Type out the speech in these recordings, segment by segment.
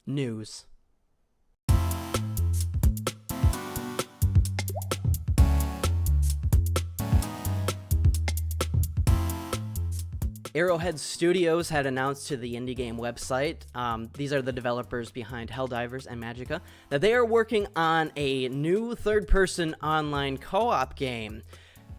News. Arrowhead Studios had announced to the indie game website, these are the developers behind Helldivers and Magicka, that they are working on a new third-person online co-op game.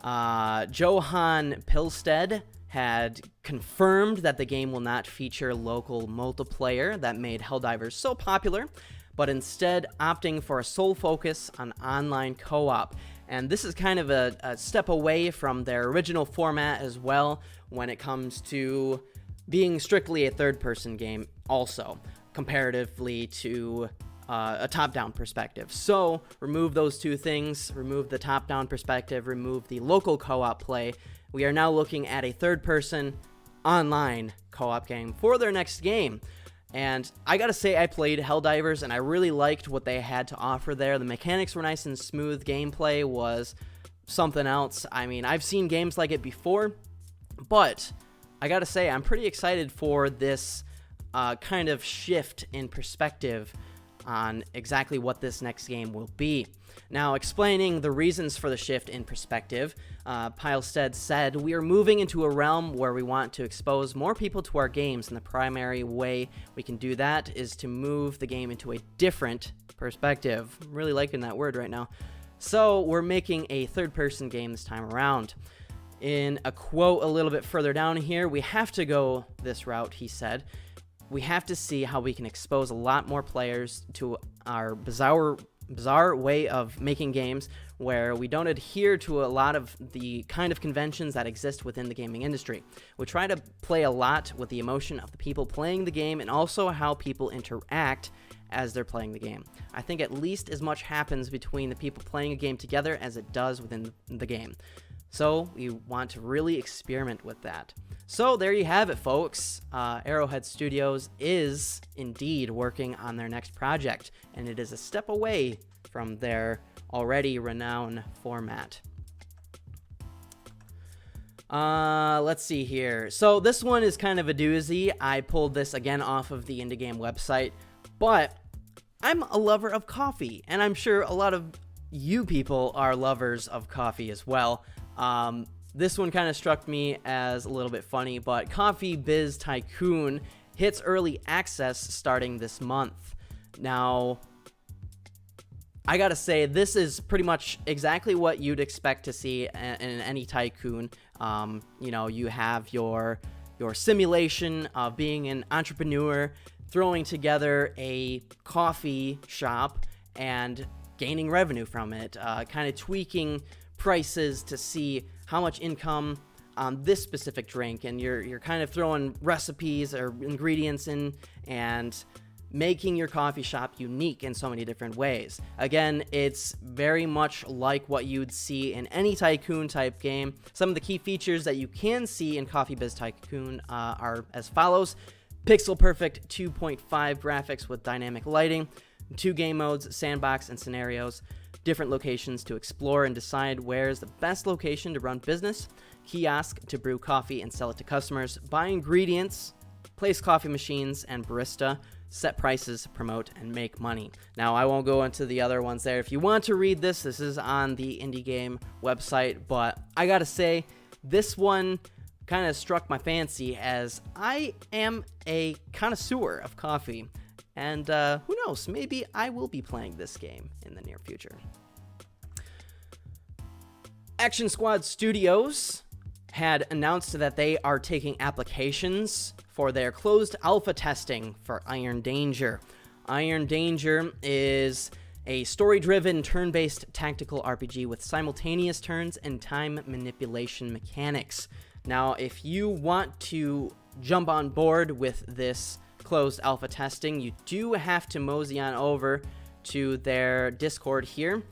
Johan Pilstead had confirmed that the game will not feature local multiplayer that made Helldivers so popular, but instead opting for a sole focus on online co-op. And this is kind of a step away from their original format as well when it comes to being strictly a third-person game also, comparatively to a top-down perspective. So remove those two things, remove the top-down perspective, remove the local co-op play. We are now looking at a third-person online co-op game for their next game. And I gotta say, I played Helldivers, and I really liked what they had to offer there. The mechanics were nice and smooth. Gameplay was something else. I mean, I've seen games like it before, but I gotta say, I'm pretty excited for this kind of shift in perspective on exactly what this next game will be. Now, explaining the reasons for the shift in perspective, Pilstead said, "We are moving into a realm where we want to expose more people to our games, and the primary way we can do that is to move the game into a different perspective." I'm really liking that word right now. So, we're making a third-person game this time around. In a quote a little bit further down here, "We have to go this route," he said. "We have to see how we can expose a lot more players to our bizarre way of making games where we don't adhere to a lot of the kind of conventions that exist within the gaming industry. We try to play a lot with the emotion of the people playing the game and also how people interact as they're playing the game. I think at least as much happens between the people playing a game together as it does within the game. So we want to really experiment with that." So there you have it, folks. Arrowhead Studios is indeed working on their next project, and it is a step away from their already renowned format. Let's see here. So this one is kind of a doozy. I pulled this again off of the Indie Game website, but I'm a lover of coffee, and I'm sure a lot of you people are lovers of coffee as well. This one kind of struck me as a little bit funny, but Coffee Biz Tycoon hits early access starting this month. Now, I gotta say, this is pretty much exactly what you'd expect to see in any tycoon. You know, you have your simulation of being an entrepreneur, throwing together a coffee shop and gaining revenue from it, kind of tweaking prices to see how much income on this specific drink, and you're kind of throwing recipes or ingredients in and making your coffee shop unique in so many different ways. Again, it's very much like what you'd see in any tycoon type game. Some of the key features that you can see in Coffee Biz Tycoon are as follows: pixel perfect 2.5 graphics with dynamic lighting, 2 game modes, sandbox and scenarios, different locations to explore and decide where is the best location to run business, kiosk to brew coffee and sell it to customers, buy ingredients, place coffee machines and barista, set prices, promote, and make money. Now, I won't go into the other ones there. If you want to read this, this is on the Indie Game website, but I gotta say, this one kind of struck my fancy as I am a connoisseur of coffee. And who knows, maybe I will be playing this game in the near future. Action Squad Studios had announced that they are taking applications for their closed alpha testing for Iron Danger. Iron Danger is a story-driven, turn-based tactical RPG with simultaneous turns and time manipulation mechanics. Now, if you want to jump on board with this closed alpha testing, you do have to mosey on over to their Discord here.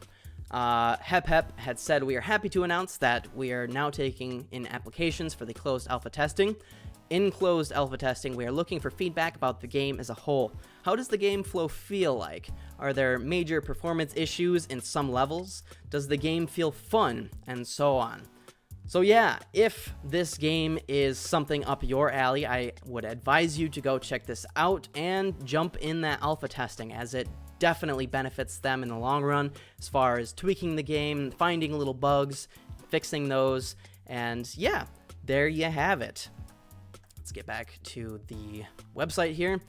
Hep had said, "We are happy to announce that we are now taking in applications for the closed alpha testing. In closed alpha testing, we are looking for feedback about the game as a whole. How does the game flow feel like? Are there major performance issues in some levels? Does the game feel fun? And so on." So yeah, if this game is something up your alley, I would advise you to go check this out and jump in that alpha testing, as it definitely benefits them in the long run as far as tweaking the game, finding little bugs, fixing those, and yeah, there you have it. Let's get back to the website here.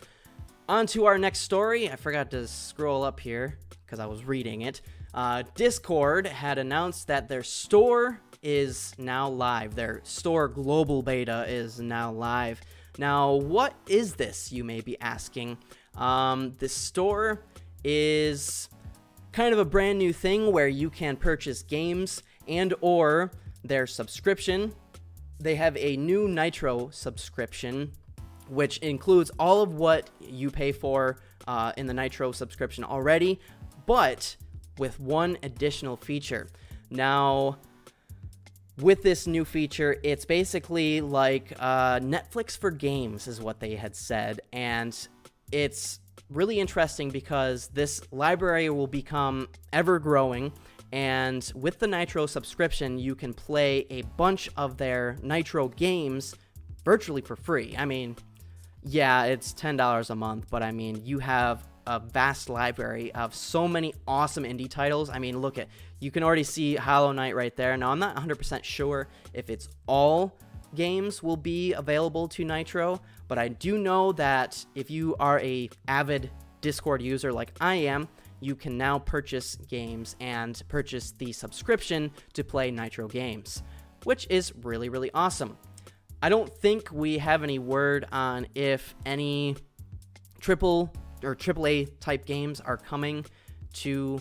On to our next story. I forgot to scroll up here because I was reading it. Discord had announced that their store is now live. Their store global beta is now live. Now, what is this, you may be asking? This store is kind of a brand new thing where you can purchase games and or their subscription. They have a new Nitro subscription, which includes all of what you pay for in the Nitro subscription already, but with one additional feature. Now, with this new feature, it's basically like Netflix for games is what they had said, and it's really interesting because this library will become ever growing, and with the Nitro subscription, you can play a bunch of their Nitro games virtually for free. I mean, yeah, it's $10 a month, but I mean, you have a vast library of so many awesome indie titles. I mean, look at, you can already see Hollow Knight right there. Now, I'm not 100% sure if it's all games will be available to Nitro, but I do know that if you are a avid Discord user like I am, you can now purchase games and purchase the subscription to play Nitro games, which is really, really awesome. I don't think we have any word on if any AAA type games are coming to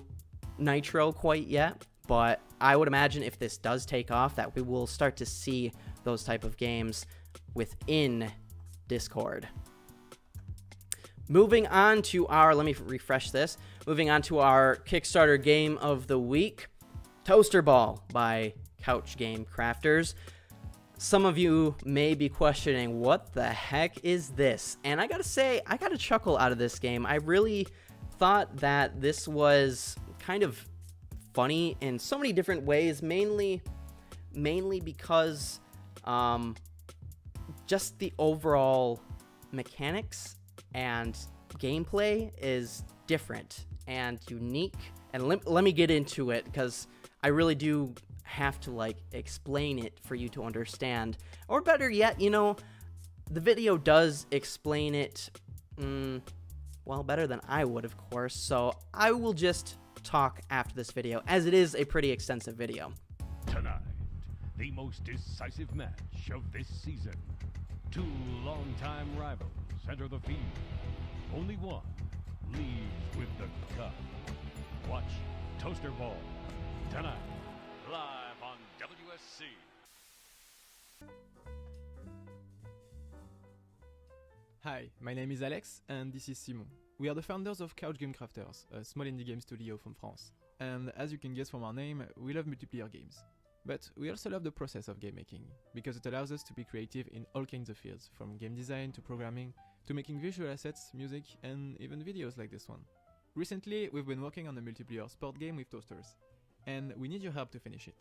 Nitro quite yet, but I would imagine if this does take off that we will start to see those type of games within Discord. Moving on to our, let me refresh this, moving on to our Kickstarter game of the week, Toaster Ball by Couch Game Crafters. Some of you may be questioning, what the heck is this? And I gotta say, I got a chuckle out of this game. I really thought that this was kind of funny in so many different ways, mainly because just the overall mechanics and gameplay is different and unique. And let me get into it, because I really do have to like explain it for you to understand, or better yet, you know, the video does explain it well, better than I would, of course, so I will just talk after this video, as it is a pretty extensive video. Tonight, the most decisive match of this season. Two longtime rivals enter the field. Only one leaves with the cup. Watch Toaster Ball tonight, live on WSC. Hi, my name is Alex, and this is Simon. We are the founders of Couch Game Crafters, a small indie game studio from France. And as you can guess from our name, we love multiplayer games. But we also love the process of game making, because it allows us to be creative in all kinds of fields, from game design to programming, to making visual assets, music, and even videos like this one. Recently, we've been working on a multiplayer sport game with toasters, and we need your help to finish it.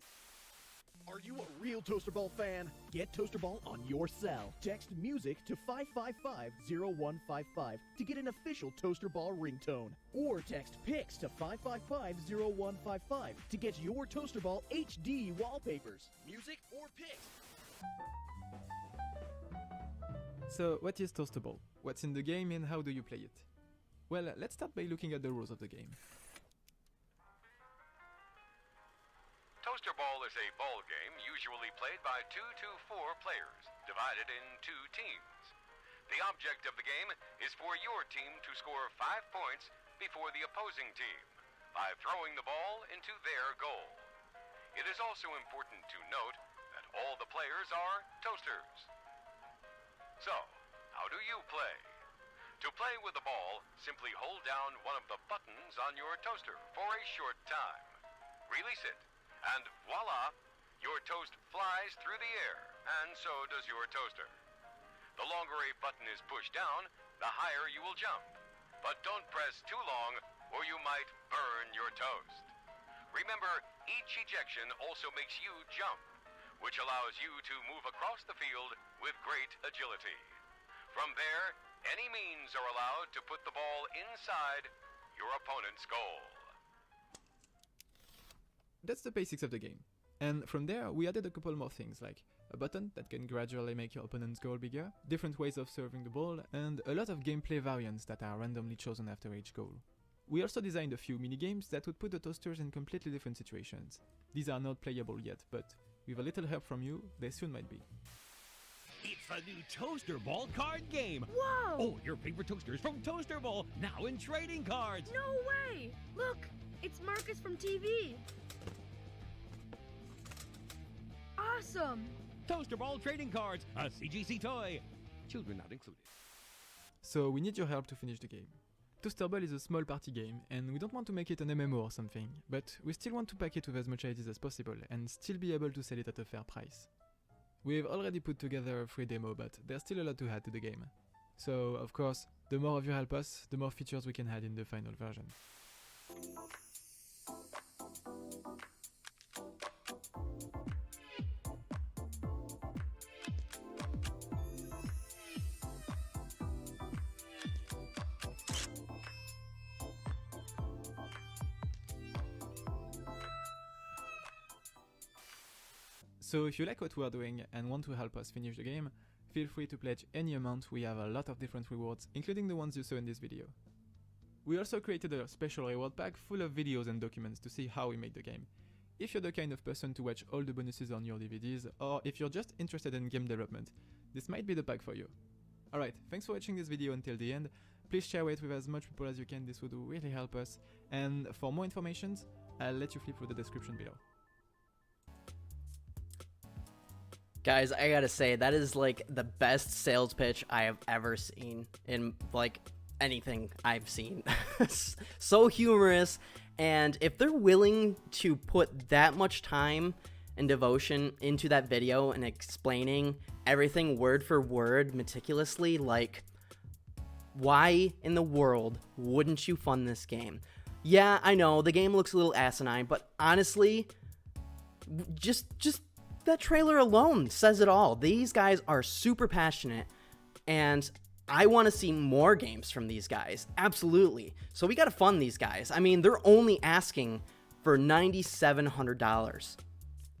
Are you a real Toaster Ball fan? Get Toaster Ball on your cell. Text music to 555-0155 to get an official Toaster Ball ringtone. Or text pics to 555-0155 to get your Toaster Ball HD wallpapers. Music or pics. So, what is Toaster Ball? What's in the game and how do you play it? Well, let's start by looking at the rules of the game. Toaster Ball is a ball game usually played by 2 to 4 players, divided in 2 teams. The object of the game is for your team to score 5 points before the opposing team by throwing the ball into their goal. It is also important to note that all the players are toasters. So, how do you play? To play with the ball, simply hold down one of the buttons on your toaster for a short time. Release it. And voila, your toast flies through the air, and so does your toaster. The longer a button is pushed down, the higher you will jump. But don't press too long, or you might burn your toast. Remember, each ejection also makes you jump. which allows you to move across the field with great agility. From there, any means are allowed to put the ball inside your opponent's goal. That's the basics of the game. And from there, we added a couple more things, like a button that can gradually make your opponent's goal bigger, different ways of serving the ball, and a lot of gameplay variants that are randomly chosen after each goal. We also designed a few minigames that would put the toasters in completely different situations. These are not playable yet, but with a little help from you, they soon might be. It's a new Toaster Ball card game! Whoa! Oh, your favorite toasters from Toaster Ball, now in trading cards! No way! Look, it's Marcus from TV. Awesome! Toaster Ball trading cards, a CGC toy. Children not included. So we need your help to finish the game. Toaster Ball is a small party game, and we don't want to make it an MMO or something, but we still want to pack it with as much ideas as possible and still be able to sell it at a fair price. We've already put together a free demo, but there's still a lot to add to the game. So, of course, the more of you help us, the more features we can add in the final version. So if you like what we are doing and want to help us finish the game, feel free to pledge any amount. We have a lot of different rewards, including the ones you saw in this video. We also created a special reward pack full of videos and documents to see how we made the game. If you're the kind of person to watch all the bonuses on your DVDs, or if you're just interested in game development, this might be the pack for you. Alright, thanks for watching this video until the end. Please share it with as much people as you can, this would really help us. And for more information, I'll let you flip through the description below. Guys, I gotta say, that is like the best sales pitch I have ever seen in like anything I've seen. So humorous, and if they're willing to put that much time and devotion into that video and explaining everything word for word meticulously, like, why in the world wouldn't you fund this game? Yeah, I know, the game looks a little asinine, but honestly, just that trailer alone says it all. These guys are super passionate, and I want to see more games from these guys. Absolutely. So we got to fund these guys. I mean, they're only asking for $9,700.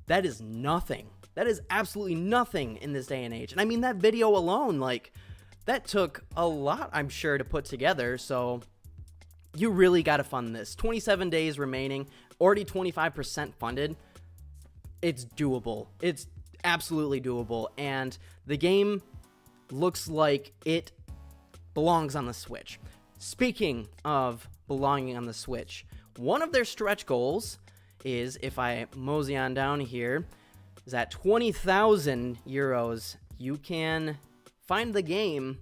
That is nothing. That is absolutely nothing in this day and age. And I mean, that video alone, like, that took a lot, I'm sure, to put together. So you really got to fund this. 27 days remaining, already 25% funded. It's doable. It's absolutely doable. And the game looks like it belongs on the Switch. Speaking of belonging on the Switch, one of their stretch goals is, if I mosey on down here, is at 20,000 euros, you can find the game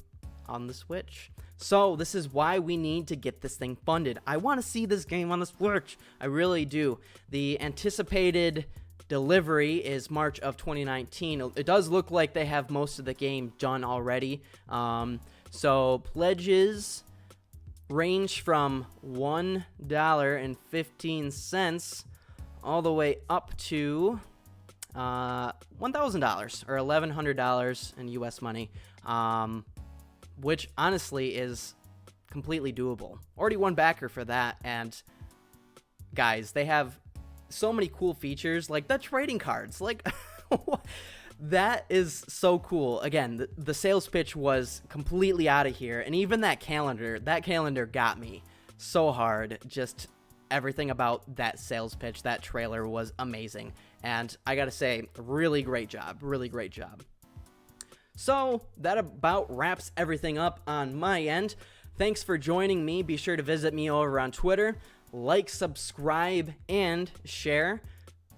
on the Switch. So this is why we need to get this thing funded. I want to see this game on the Switch. I really do. The anticipated delivery is March of 2019. It does look like they have most of the game done already. So pledges range from $1.15 all the way up to $1,000 or $1,100 in US money, which honestly is completely doable. Already one backer for that, and guys, they have so many cool features, like the trading cards, like that is so cool. Again, the sales pitch was completely out of here, and even that calendar got me so hard. Just everything about that sales pitch, that trailer was amazing, and I gotta say, really great job. So that about wraps everything up on my end. Thanks for joining me. Be sure to visit me over on Twitter. Like, subscribe, and share.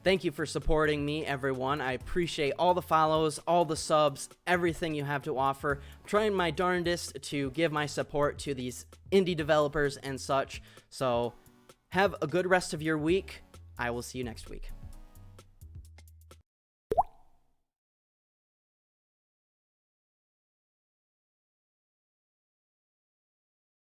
Thank you for supporting me, everyone. I appreciate all the follows, all the subs, everything you have to offer. I'm trying my darndest to give my support to these indie developers and such. So have a good rest of your week. I will see you next week.